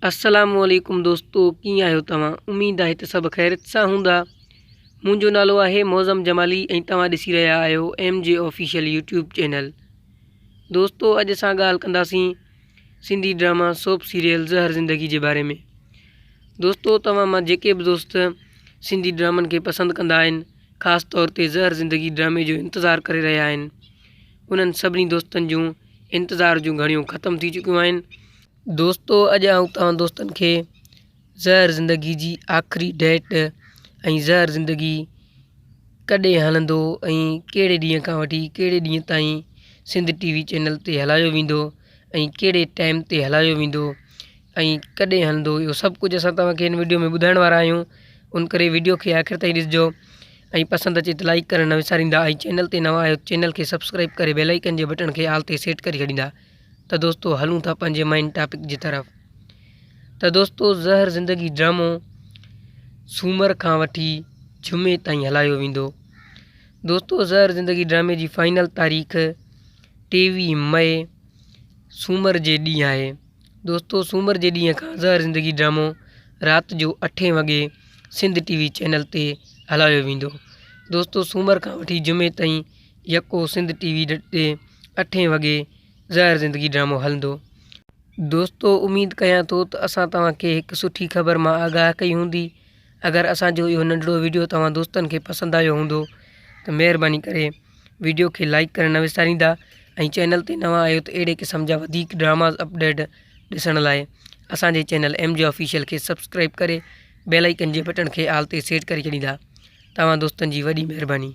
अस्सलामुअलैकुम दोस्तों, कीअं आहियो तव्हां? उम्मीद आहे त सभु ख़ैरियत सां हूंदा। मुंहिंजो नालो आहे मौज़म जमाली ऐं तव्हां ॾिसी रहिया आहियो MJ ऑफिशियल यूट्यूब चैनल। दोस्तों, अॼु असां ॻाल्हि कंदासीं सिंधी ड्रामा सोप सीरियल ज़हर ज़िंदगी जे बारे में। दोस्तों, तव्हां मां जेके बि दोस्त सिंधी ड्रामनि खे पसंदि कंदा आहिनि, ख़ासि तौर ते ज़हर ज़िंदगी ड्रामे जो इंतज़ारु करे रहिया आहिनि, उन्हनि सभिनी दोस्तनि जूं इंतज़ार जूं घड़ियूं ख़तमु थी चुकियूं आहिनि। दोस्तों, अॼु आऊं तव्हां दोस्तनि खे ज़हर ज़िंदगी जी आख़िरी डेट ऐं ज़हर ज़िंदगी कॾहिं हलंदो ऐं कहिड़े ॾींहं खां वठी कहिड़े ॾींहं ताईं सिंध TV चैनल ते हलायो वेंदो ऐं कहिड़े टाइम ते हलायो वेंदो ऐं कॾहिं हलंदो, इहो सभु कुझु असां तव्हांखे हिन वीडियो में ॿुधाइण वारा आहियूं। उन करे वीडियो खे आख़िर ताईं ॾिसिजो ऐं पसंदि अचे त लाइक करणु न विसारींदा ऐं चैनल ते नवां आहियो चैनल खे सब्सक्राइब करे बेल आइकन जे बटन खे आल ते सेट करे छॾींदा। त दोस्तों, हलूं था पंहिंजे मेन टॉपिक जी तरफ़। त दोस्तों, ज़हर ज़िंदगी ड्रामो सूमर खां वठी जुमे ताईं हलायो वेंदो। दोस्तों, ज़हर ज़िंदगी ड्रामे जी फाइनल तारीख़ 23 मई सूमर जे ॾींहुं आहे। दोस्तों, सूमर जे ॾींहं खां ज़हर ज़िंदगी ड्रामो राति जो 8 वॻे सिंध TV चैनल ते हलायो वेंदो। दोस्तों, सूमर खां वठी जुमे ताईं यको सिंध TV ते 8 वॻे ज़हर ज़िंदगी ड्रामो हलंदो। दोस्तों, उम्मीद कयां थो त असां तव्हांखे हिकु सुठी ख़बर मां आगाह कई हूंदी। अगरि असांजो इहो नंढिड़ो वीडियो तव्हां दोस्तनि खे पसंदि आयो हूंदो त महिरबानी करे वीडियो खे लाइक करणु न विसारींदा ऐं चैनल ते नवां आहियो त अहिड़े क़िस्म जा वधीक ड्रामाज़ अपडेट ॾिसण लाइ असांजे चैनल MJ ऑफिशियल खे सब्सक्राइब करे बेल आइकन जे बटन खे आल ते सेट करे छॾींदा। तव्हां दोस्तनि जी वॾी महिरबानी।